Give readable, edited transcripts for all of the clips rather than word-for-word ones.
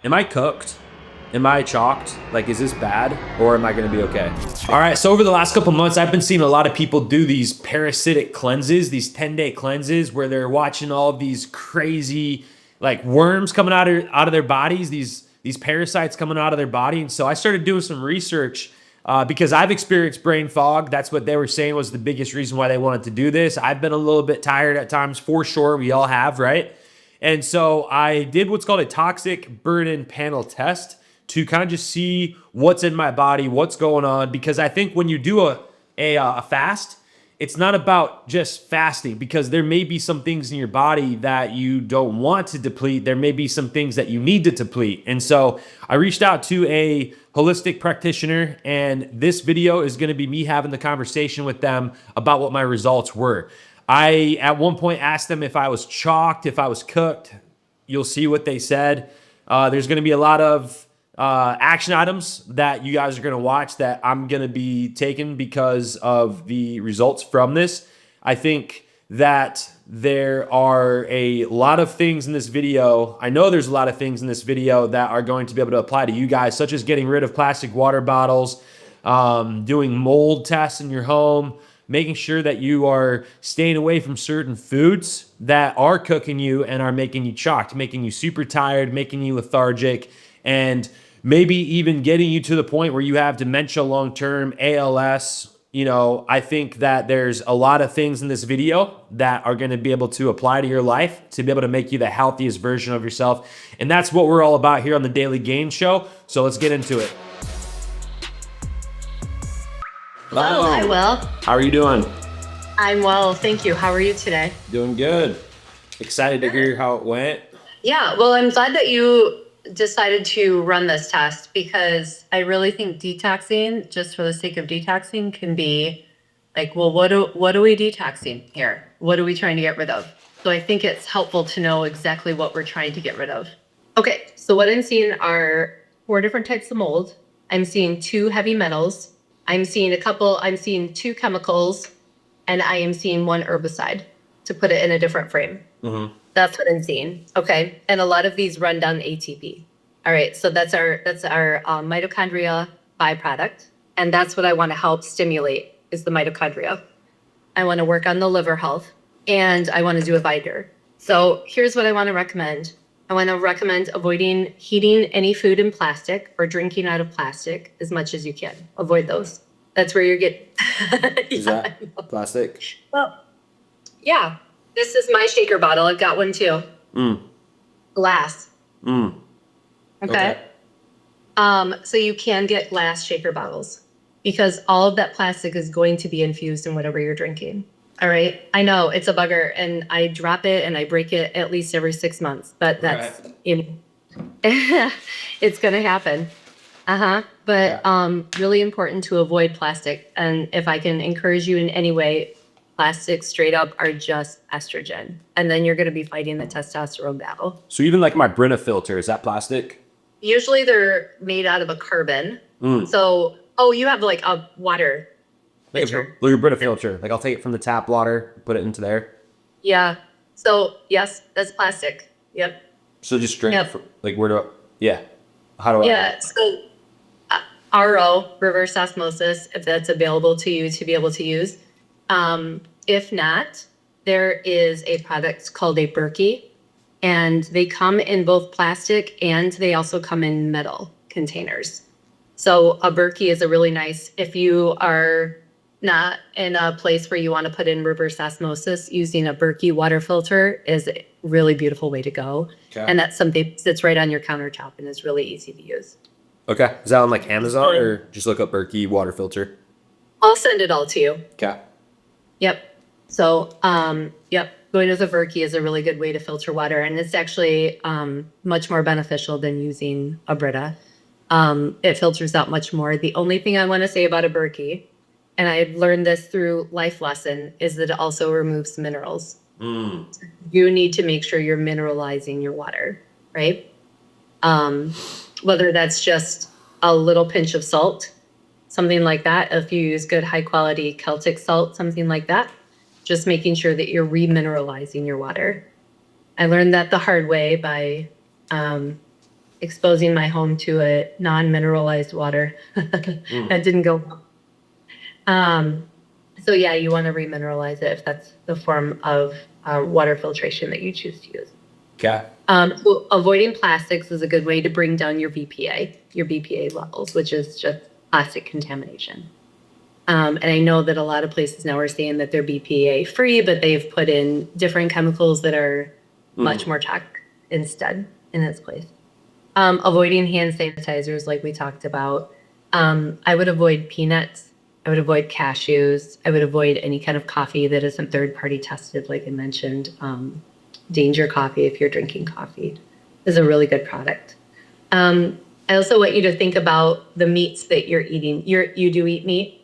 Am I cooked? Am I chalked? Like, is this bad or am I gonna be okay? All right, so over the last couple months, I've been seeing a lot of people do these parasitic cleanses, these 10-day cleanses where they're watching all of these crazy like worms coming out of their bodies, these parasites coming out of their body. And so I started doing some research because I've experienced brain fog. That's what they were saying was the biggest reason why they wanted to do this. I've been a little bit tired at times, for sure. We all have, right? And so I did what's called a toxic burn-in panel test to kind of just see what's in my body, what's going on. Because I think when you do a fast, it's not about just fasting, because there may be some things in your body that you don't want to deplete. There may be some things that you need to deplete. And so I reached out to a holistic practitioner, and this video is going to be me having the conversation with them about what my results were. I, at one point, asked them if I was chalked, if I was cooked. You'll see what they said. There's going to be a lot of action items that you guys are going to watch that I'm going to be taking because of the results from this. I think that there are a lot of things in this video. I know there's a lot of things in this video that are going to be able to apply to you guys, such as getting rid of plastic water bottles, doing mold tests in your home, making sure that you are staying away from certain foods that are cooking you and are making you chalked, making you super tired, making you lethargic, and maybe even getting you to the point where you have dementia long-term, ALS. You know, I think that there's a lot of things in this video that are going to be able to apply to your life to be able to make you the healthiest version of yourself. And that's what we're all about here on the Daily Gain Show. So let's get into it. Hello, hi Will. How are you doing? I'm well, thank you. How are you today? Doing good. Excited to hear how it went. Yeah, well, I'm glad that you decided to run this test, because I really think detoxing, just for the sake of detoxing, can be like, well, what are we detoxing here? What are we trying to get rid of? So I think it's helpful to know exactly what we're trying to get rid of. Okay, so what I'm seeing are 4 different types of mold. I'm seeing 2 heavy metals. I'm seeing 2 chemicals, and I am seeing 1 herbicide, to put it in a different frame. Mm-hmm. That's what I'm seeing. Okay. And a lot of these run down ATP. All right. So that's our mitochondria byproduct. And that's what I want to help stimulate, is the mitochondria. I want to work on the liver health, and I want to do a binder. So here's what I want to recommend. I want to recommend avoiding heating any food in plastic or drinking out of plastic as much as you can. Avoid those. That's where you're getting. Is that plastic? Well, yeah. This is my shaker bottle. I've got one too. Glass. Okay. So you can get glass shaker bottles, because all of that plastic is going to be infused in whatever you're drinking. All right. I know it's a bugger, and I drop it and I break it at least every 6 months, but that's, it's going to happen. But really important to avoid plastic. And if I can encourage you in any way, plastics straight up are just estrogen. And then you're going to be fighting the testosterone battle. So even like my Brita filter, is that plastic? Usually they're made out of a carbon. So, you have like a water pitcher. Like a Brita filter. Like I'll take it from the tap water, put it into there. Yeah. So yes, that's plastic. Yep. So just drink like where do I, how do I? Yeah. So RO, reverse osmosis, if that's available to you to be able to use. If not, there is a product called a Berkey, and they come in both plastic and they also come in metal containers. So a Berkey is a really nice, if you are not in a place where you want to put in reverse osmosis, using a Berkey water filter is a really beautiful way to go. Okay. And that's something that sits right on your countertop and is really easy to use. Okay. Is that on like Amazon, or just look up Berkey water filter? I'll send it all to you. Okay. Yep. So, going with a Berkey is a really good way to filter water, and it's actually much more beneficial than using a Brita. It filters out much more. The only thing I want to say about a Berkey, and I've learned this through life lesson, is that it also removes minerals. You need to make sure you're mineralizing your water, right? Whether that's just a little pinch of salt, something like that. If you use good high quality Celtic salt, something like that, just making sure that you're remineralizing your water. I learned that the hard way by exposing my home to a non-mineralized water. That didn't go well. So yeah, you want to remineralize it if that's the form of water filtration that you choose to use. Okay. So avoiding plastics is a good way to bring down your BPA levels, which is just plastic contamination. And I know that a lot of places now are saying that they're BPA free, but they've put in different chemicals that are much more toxic instead in its place. Avoiding hand sanitizers, like we talked about. I would avoid peanuts. I would avoid cashews. I would avoid any kind of coffee that isn't third-party tested, like I mentioned. Danger Coffee, if you're drinking coffee, is a really good product. I also want you to think about the meats that you're eating. You do eat meat?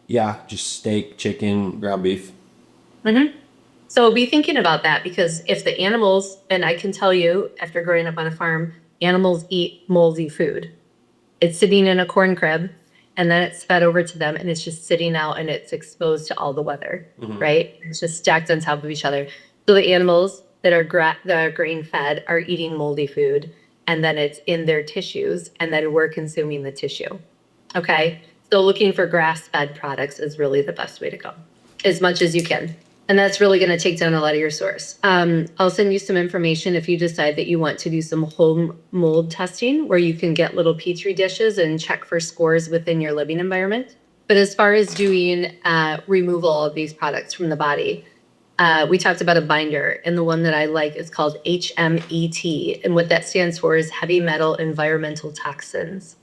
Yeah, just steak, chicken, ground beef. So be thinking about that, because if the animals, and I can tell you after growing up on a farm, animals eat moldy food. It's sitting in a corn crib and then it's fed over to them and it's just sitting out and it's exposed to all the weather, right? It's just stacked on top of each other. So the animals that are grain fed are eating moldy food, and then it's in their tissues, and then we're consuming the tissue. Okay? So looking for grass-fed products is really the best way to go, as much as you can. And that's really going to take down a lot of your source. I'll send you some information if you decide that you want to do some home mold testing, where you can get little petri dishes and check for spores within your living environment. But as far as doing removal of these products from the body, we talked about a binder, and the one that I like is called HMET. And what that stands for is heavy metal environmental toxins.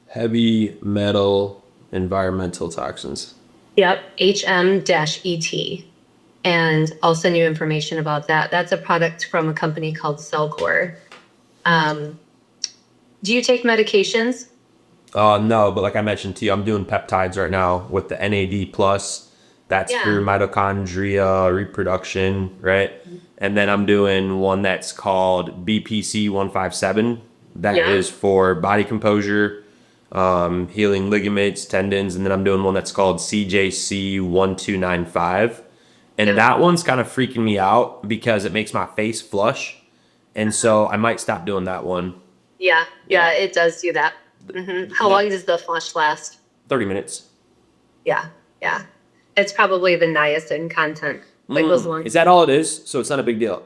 Heavy metal environmental toxins. Yep, HM-ET. And I'll send you information about that. That's a product from a company called Cellcore. Do you take medications? No, but like I mentioned to you, I'm doing peptides right now with the NAD plus. That's for mitochondria reproduction, right? And then I'm doing one that's called BPC 157. That is for body composure, healing ligaments, tendons. And then I'm doing one that's called CJC 1295. And that one's kind of freaking me out because it makes my face flush. And so I might stop doing that one. Yeah, it does do that. How long does the flush last? 30 minutes. Yeah. It's probably the niacin content that goes along. Is that all it is? So it's not a big deal?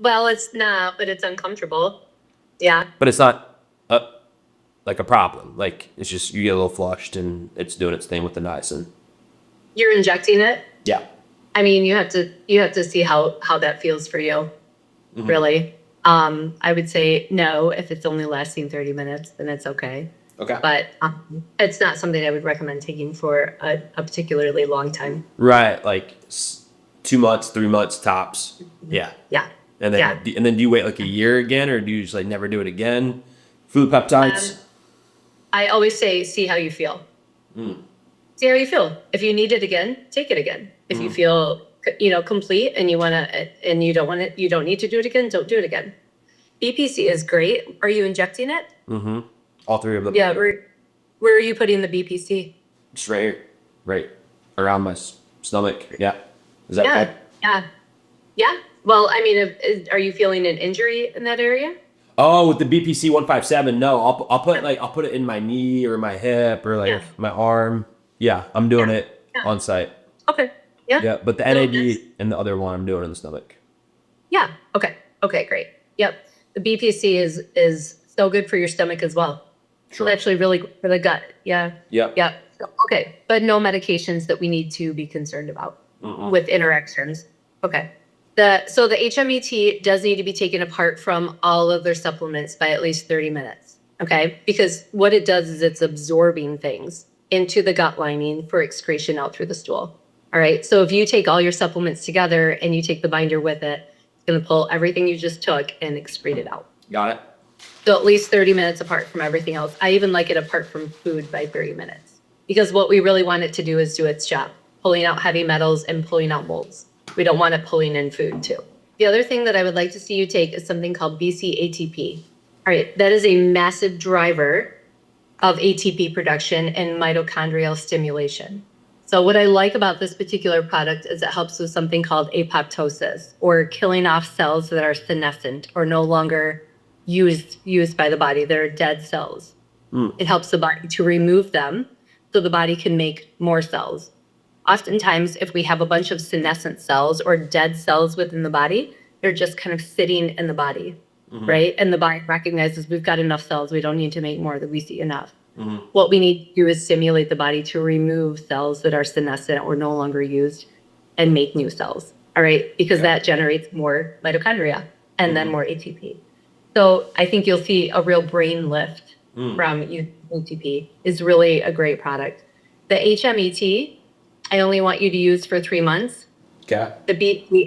Well, it's not, but it's uncomfortable. Yeah. But it's not like a problem. Like, it's just you get a little flushed and it's doing its thing with the niacin. You're injecting it? Yeah. I mean, you have to see how that feels for you, really. I would say no. If it's only lasting 30 minutes, then it's okay. Okay. But it's not something I would recommend taking for a particularly long time. Right. Like 2 months, 3 months tops. Yeah. Yeah. And then do you wait like a year again, or do you just like never do it again? Food peptides? I always say, see how you feel. See how you feel. If you need it again, take it again. If you feel, complete and you want to, and you don't need to do it again, don't do it again. BPC is great. Are you injecting it? All three of them. Yeah. Where are you putting the BPC? Just right here. Right around my stomach. Yeah. Is that okay? Yeah. Well, I mean, are you feeling an injury in that area? Oh, with the BPC 157, no. I'll put it in my knee or my hip or like my arm. Yeah, I'm doing it on site. Okay. Yeah. Yeah, but the NAD and the other one I'm doing in the stomach. Yeah. Okay, great. Yep. The BPC is so good for your stomach as well. Sure. It's actually really good for the gut. Yeah. Yep. Yeah. Okay. But no medications that we need to be concerned about with interactions. Okay. So the HMET does need to be taken apart from all of their supplements by at least 30 minutes. Okay. Because what it does is it's absorbing things into the gut lining for excretion out through the stool. All right. So if you take all your supplements together and you take the binder with it, it's going to pull everything you just took and excrete it out. Got it. So at least 30 minutes apart from everything else. I even like it apart from food by 30 minutes, because what we really want it to do is do its job, pulling out heavy metals and pulling out molds. We don't want it pulling in food too. The other thing that I would like to see you take is something called BC-ATP. All right, that is a massive driver of ATP production and mitochondrial stimulation. So what I like about this particular product is it helps with something called apoptosis, or killing off cells that are senescent or no longer used by the body. They're dead cells. It helps the body to remove them so the body can make more cells. Oftentimes, if we have a bunch of senescent cells or dead cells within the body, they're just kind of sitting in the body, right? And the body recognizes we've got enough cells. We don't need to make more, that we see enough. What we need to do is stimulate the body to remove cells that are senescent or no longer used and make new cells, all right? Because that generates more mitochondria and then more ATP. So I think you'll see a real brain lift from ATP is really a great product. The HMET, I only want you to use for 3 months. Okay. The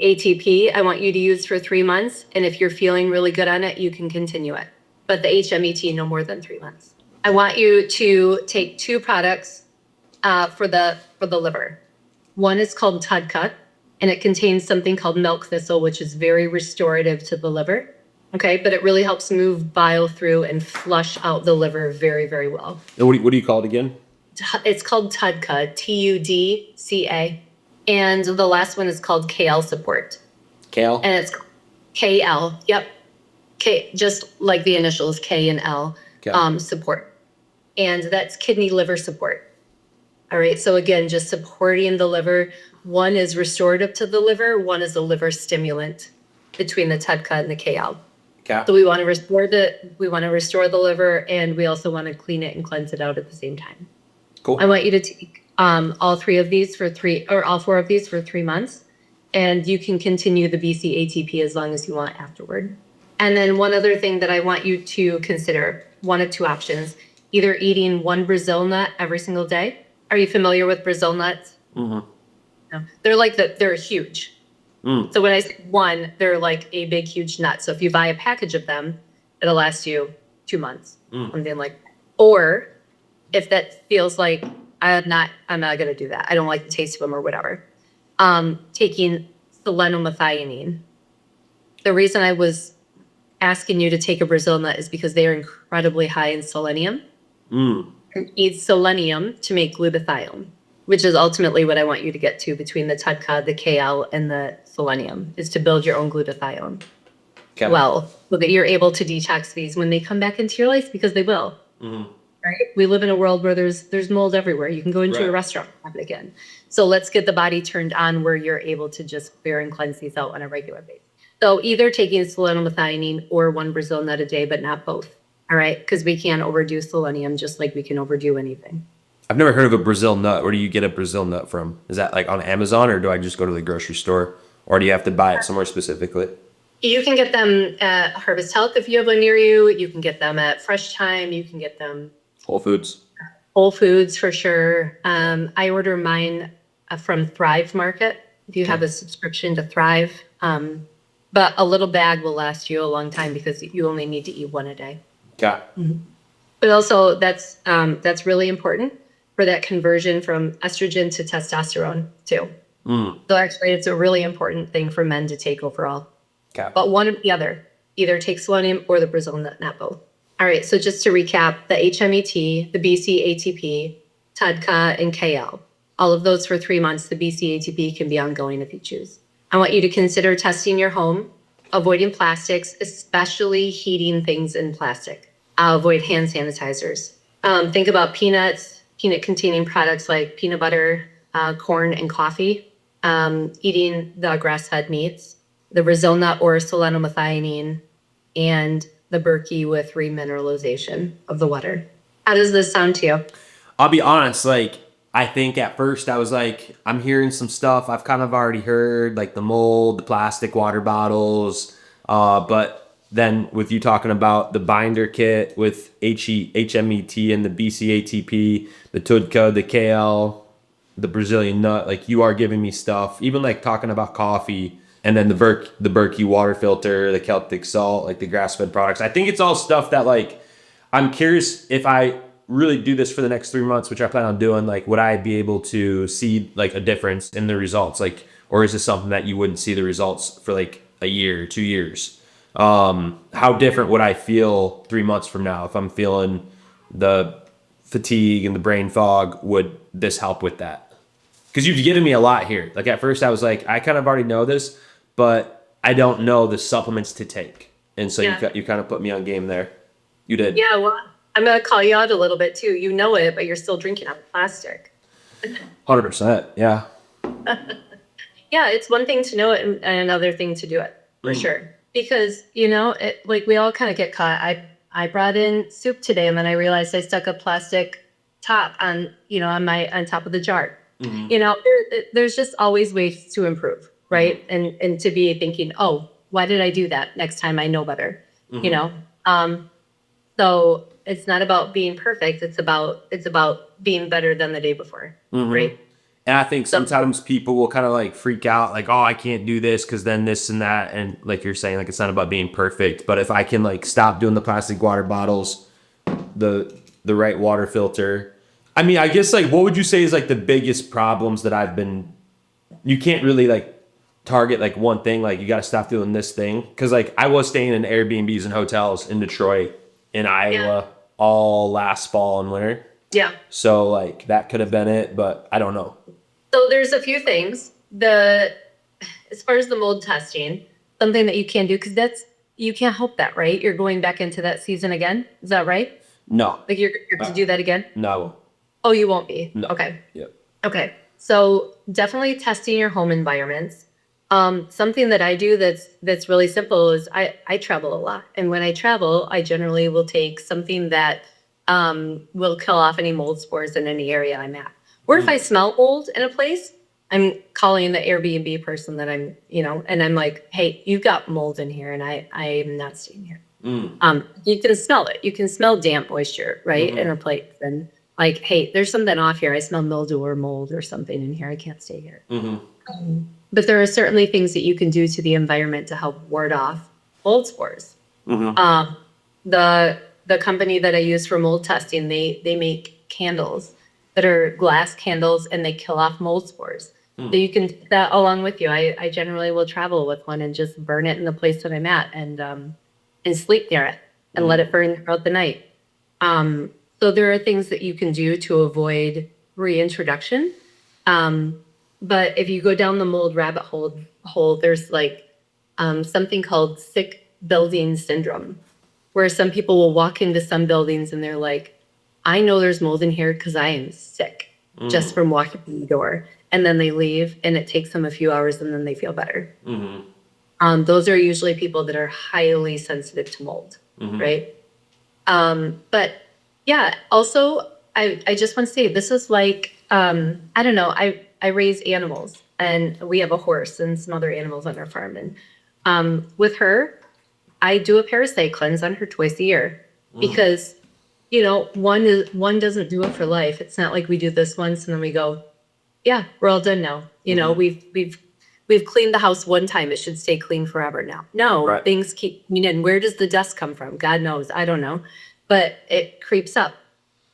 ATP, I want you to use for 3 months. And if you're feeling really good on it, you can continue it. But the HMET, no more than 3 months. I want you to take 2 products for the liver. One is called Tudcut, and it contains something called milk thistle, which is very restorative to the liver. Okay, but it really helps move bile through and flush out the liver very, very well. And what do you call it again? It's called Tudca, Tudca. And the last one is called KL Support. Kale? And it's KL, yep. K, just like the initials K and L, support. And that's kidney liver support. All right, so again, just supporting the liver. One is restorative to the liver, one is a liver stimulant between the Tudca and the KL. Okay. So we want to restore the liver, and we also want to clean it and cleanse it out at the same time. Cool. I want you to take all 4 of these for 3 months, and you can continue the BC ATP as long as you want afterward. And then one other thing that I want you to consider, one of 2 options, either eating 1 Brazil nut every single day. Are you familiar with Brazil nuts? Mm-hmm. No. They're huge. So when I say 1, they're like a big, huge nut. So if you buy a package of them, it'll last you 2 months, something like that. Or if that feels like I'm not going to do that. I don't like the taste of them or whatever. Taking selenomethionine. The reason I was asking you to take a Brazil nut is because they are incredibly high in selenium. And eat selenium to make glutathione, which is ultimately what I want you to get to between the Tudca, the KL, and the selenium, is to build your own glutathione. Okay. Well, so that you're able to detox these when they come back into your life, because they will. Right? We live in a world where there's mold everywhere. You can go into a restaurant and have it again. So let's get the body turned on where you're able to just bear and cleanse these out on a regular basis. So either taking selenomethionine or 1 Brazil nut a day, but not both. All right? Because we can't overdo selenium just like we can overdo anything. I've never heard of a Brazil nut. Where do you get a Brazil nut from? Is that like on Amazon, or do I just go to the grocery store? Or do you have to buy it somewhere specifically? You can get them at Harvest Health if you have one near you. You can get them at Fresh Time. You can get them Whole Foods. Whole Foods for sure. I order mine from Thrive Market if you have a subscription to Thrive. But a little bag will last you a long time because you only need to eat 1 a day. Okay. But also that's really important for that conversion from estrogen to testosterone too. So actually it's a really important thing for men to take overall. Okay. But one or the other, either take selenium or the Brazil nut, not both. All right, so just to recap, the HMET, the BC ATP, Tudca, and KL, all of those for 3 months. The BC ATP can be ongoing if you choose. I want you to consider testing your home, avoiding plastics, especially heating things in plastic. Avoid hand sanitizers. Think about peanuts, peanut-containing products like peanut butter, corn, and coffee. Eating the grass-fed meats, the Brazil nut or selenomethionine, and the Berkey with remineralization of the water. How does this sound to you? I'll be honest, I think at first I was like, I'm hearing some stuff I've kind of already heard, like the mold, the plastic water bottles, but then with you talking about the binder kit with HMET and the BCATP, the Tudca, the KL, the Brazilian nut, like you are giving me stuff, even like talking about coffee, and then the Berkey water filter, the Celtic salt, like the grass-fed products. I think it's all stuff that like, I'm curious if I really do this for the next 3 months, which I plan on doing, like would I be able to see like a difference in the results? Like, or is this something that you wouldn't see the results for like a year, 2 years? How different would I feel 3 months from now if I'm feeling the fatigue and the brain fog? Would this help with that? Because you've given me a lot here. Like at first I was like, I kind of already know this, but I don't know the supplements to take. And so Yeah. you kind of put me on game there. You did. Yeah, well, I'm gonna call you out a little bit too. You know it, but you're still drinking out of plastic. 100%. Yeah. Yeah, it's one thing to know it and another thing to do it for sure. Because like we all kind of get caught. I brought in soup today, and then I realized I stuck a plastic top on on top of the jar. There's just always ways to improve, right? And to be thinking, oh, why did I do that? Next time I know better. You know. So it's not about being perfect. It's about being better than the day before, right? And I think So sometimes people will kind of like freak out, like, oh, I can't do this because then this and that. And like you're saying, like, it's not about being perfect. But if I can like stop doing the plastic water bottles, the right water filter. I mean, I guess like what would you say is like the biggest problems that you can't really like target like one thing, like you got to stop doing this thing. Cause like I was staying in Airbnbs and hotels in Detroit, in Iowa, all last fall and winter. yeah. So like that could have been it, but I don't know. So there's a few things. As far as the mold testing, something that you can do, because you can't help that, right? You're going back into that season again. Is that right? No, Like you're going to do that again? no, Oh, you won't be. no. Okay. Yep. Okay. So definitely testing your home environments. Something that I do that's really simple is I travel a lot, and when I travel, I generally will take something that will kill off any mold spores in any area I'm at. Or if I smell mold in a place, I'm calling the Airbnb person that and I'm like, hey, you've got mold in here, and I'm not staying here. You can smell it. You can smell damp moisture, right, in a place, and like, hey, there's something off here. I smell mildew or mold or something in here. I can't stay here. But there are certainly things that you can do to the environment to help ward off mold spores. The company that I use for mold testing, they make candles that are glass candles, and they kill off mold spores. So you can take that along with you. I generally will travel with one and just burn it in the place that I'm at, and sleep near it and let it burn throughout the night. So there are things that you can do to avoid reintroduction. But if you go down the mold rabbit hole, there's like something called sick building syndrome, where some people will walk into some buildings and they're like, I know there's mold in here because I am sick just from walking through the door. And then they leave, and it takes them a few hours, and then they feel better. Those are usually people that are highly sensitive to mold, right? But yeah, also, I just want to say, this is like, I don't know, I raise animals, and we have a horse and some other animals on our farm. And with her, I do a parasite cleanse on her twice a year because, one doesn't do it for life. It's not like we do this once and then we go, yeah, we're all done now. We've cleaned the house one time. It should stay clean forever now. No, Right. things keep coming in. Where does the dust come from? God knows. I don't know. But it creeps up.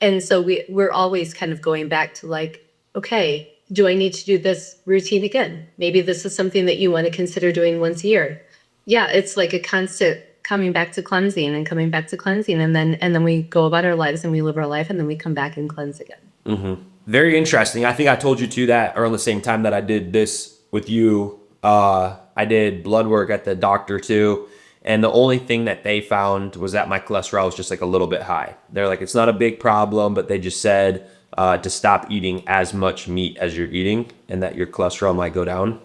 And so we're always kind of going back to like, okay, do I need to do this routine again? Maybe this is something that you want to consider doing once a year. Yeah, it's like a constant coming back to cleansing and coming back to cleansing. And then we go about our lives and we live our life, and then we come back and cleanse again. Very interesting. I think I told you too that around the same time that I did this with you, I did blood work at the doctor too. And the only thing that they found was that my cholesterol was just like a little bit high. They're like, it's not a big problem, but they just said to stop eating as much meat as you're eating and that your cholesterol might go down.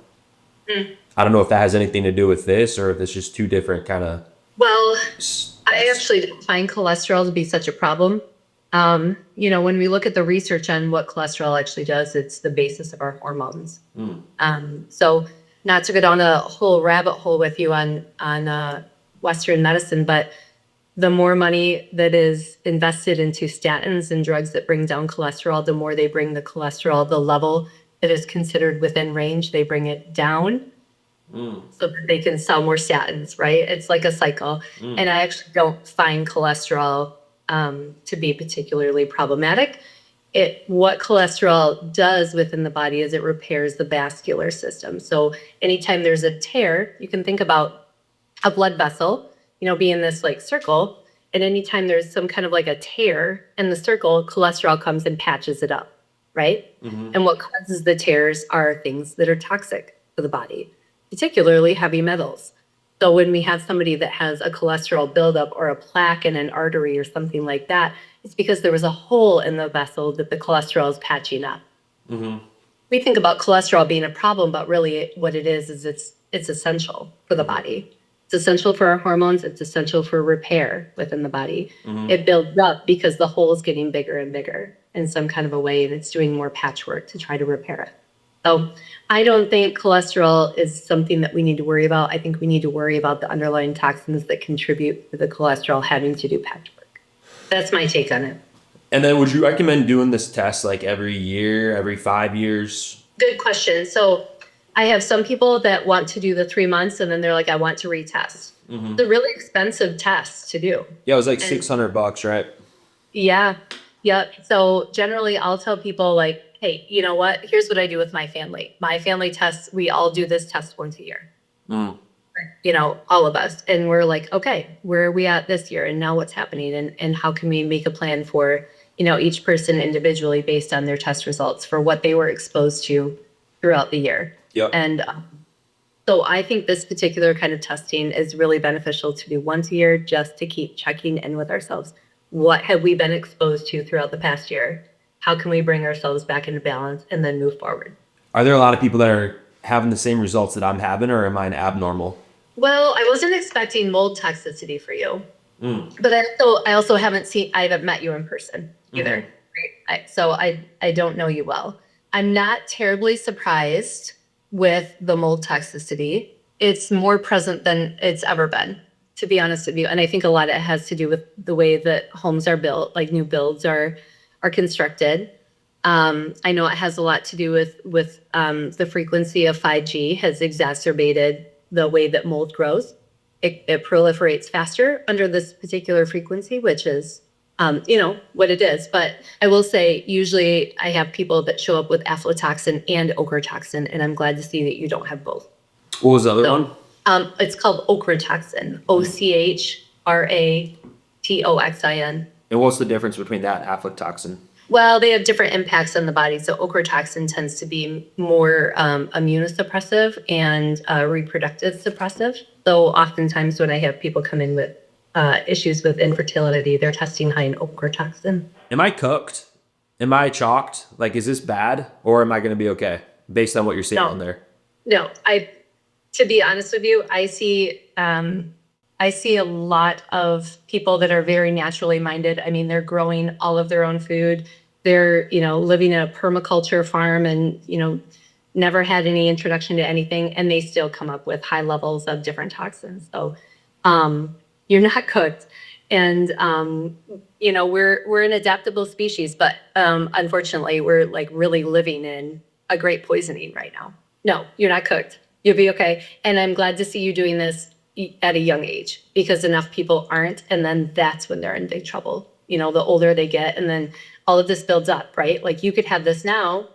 I don't know if that has anything to do with this or if it's just two different kind of. Well, I actually didn't find cholesterol to be such a problem. When we look at the research on what cholesterol actually does, it's the basis of our hormones. So not to go down a whole rabbit hole with you on Western medicine, but the more money that is invested into statins and drugs that bring down cholesterol, the more they bring the cholesterol, the level that is considered within range, they bring it down so that they can sell more statins, right? It's like a cycle. And I actually don't find cholesterol to be particularly problematic. What cholesterol does within the body is it repairs the vascular system. So anytime there's a tear, you can think about a blood vessel, being this like circle. And anytime there's some kind of like a tear in the circle, cholesterol comes and patches it up, right? And what causes the tears are things that are toxic to the body, particularly heavy metals. So when we have somebody that has a cholesterol buildup or a plaque in an artery or something like that, it's because there was a hole in the vessel that the cholesterol is patching up. We think about cholesterol being a problem, but really what it is it's essential for the body. It's essential for our hormones. It's essential for repair within the body. It builds up because the hole is getting bigger and bigger in some kind of a way, and it's doing more patchwork to try to repair it. So I don't think cholesterol is something that we need to worry about. I think we need to worry about the underlying toxins that contribute to the cholesterol having to do patchwork. That's my take on it. And then would you recommend doing this test like every year, every 5 years? Good question. So I have some people that want to do the 3 months and then they're like, I want to retest. It's a really expensive test to do. Yeah, it was like $600, right? Yeah. Yep. So generally I'll tell people like, hey, you know what? Here's what I do with my family. My family tests, we all do this test once a year. You know, all of us. And we're like, okay, where are we at this year? And now what's happening? And how can we make a plan for, you know, each person individually based on their test results for what they were exposed to throughout the year. Yep. And so I think this particular kind of testing is really beneficial to do once a year just to keep checking in with ourselves. What have we been exposed to throughout the past year? How can we bring ourselves back into balance and then move forward? Are there a lot of people that are having the same results that I'm having, or am I abnormal? Well, I wasn't expecting mold toxicity for you, but I also I haven't met you in person either. Right? So I don't know you well. I'm not terribly surprised with the mold toxicity. It's more present than it's ever been, to be honest with you. And I think a lot of it has to do with the way that homes are built, like new builds are constructed. I know it has a lot to do with the frequency of 5G has exacerbated the way that mold grows. It proliferates faster under this particular frequency, which is, you know, what it is. But I will say, usually I have people that show up with aflatoxin and ochratoxin, and I'm glad to see that you don't have both. What was the other one? It's called ochratoxin, OCHRATOXIN. And what's the difference between that and aflatoxin? Well, they have different impacts on the body. So ochratoxin tends to be more immunosuppressive and reproductive suppressive. So oftentimes when I have people come in with issues with infertility, they're testing high in ochratoxin. Am I cooked? Am I chalked? Like, is this bad, or am I going to be okay based on what you're seeing on there? No, to be honest with you, I see a lot of people that are very naturally minded. I mean, they're growing all of their own food. They're, you know, living in a permaculture farm and, you know, never had any introduction to anything, and they still come up with high levels of different toxins. So you're not cooked. And, you know, we're an adaptable species, but unfortunately, we're like really living in a great poisoning right now. No, you're not cooked. You'll be okay. And I'm glad to see you doing this at a young age, because enough people aren't, and then that's when they're in big trouble. You know, the older they get, and then all of this builds up, right? Like you could have this now,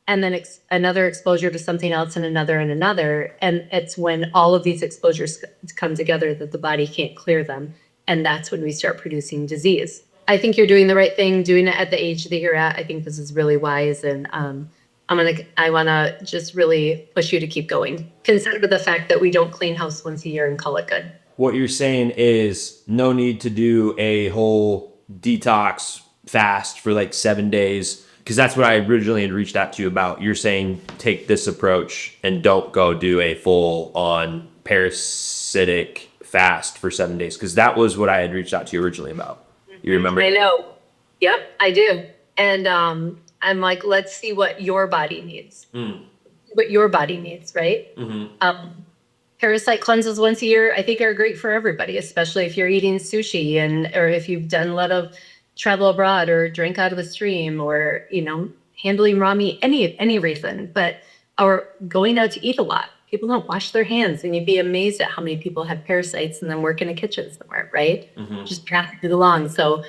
and then another exposure to something else, and another, and it's when all of these exposures come together that the body can't clear them, and that's when we start producing disease. I think you're doing the right thing, doing it at the age that you're at. I think this is really wise, and I want to just really push you to keep going. Consider the fact that we don't clean house once a year and call it good. What you're saying is no need to do a whole detox fast for like 7 days, because that's what I originally had reached out to you about. You're saying take this approach and don't go do a full on parasitic fast for 7 days, because that was what I had reached out to you originally about. You remember? I know. Yep, I do. And I'm like, let's see what your body needs. What your body needs, right? Parasite cleanses once a year, I think, are great for everybody, especially if you're eating sushi or if you've done a lot of travel abroad or drink out of the stream, or, you know, handling raw meat, any reason. Or going out to eat a lot. People don't wash their hands, and you'd be amazed at how many people have parasites and then work in a kitchen somewhere, right? Just traffic along. So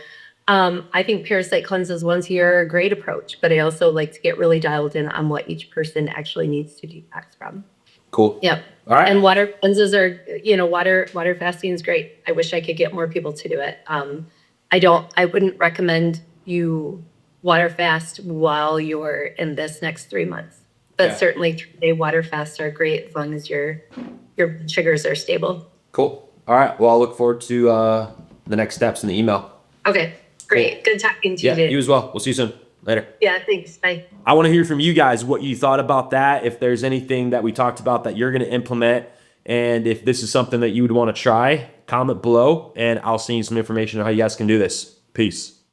I think parasite cleanses once a year are a great approach, but I also like to get really dialed in on what each person actually needs to detox from. Cool. Yep. All right. And water cleanses are, you know, water fasting is great. I wish I could get more people to do it. I wouldn't recommend you water fast while you're in this next 3 months, but certainly 3-day water fasts are great as long as your sugars are stable. Cool. All right. Well, I'll look forward to the next steps in the email. Okay, great. Good talking to you. Yeah, you as well. We'll see you soon. Later. Yeah, thanks. Bye. I want to hear from you guys what you thought about that. If there's anything that we talked about that you're going to implement, and if this is something that you would want to try, comment below, and I'll send you some information on how you guys can do this. Peace.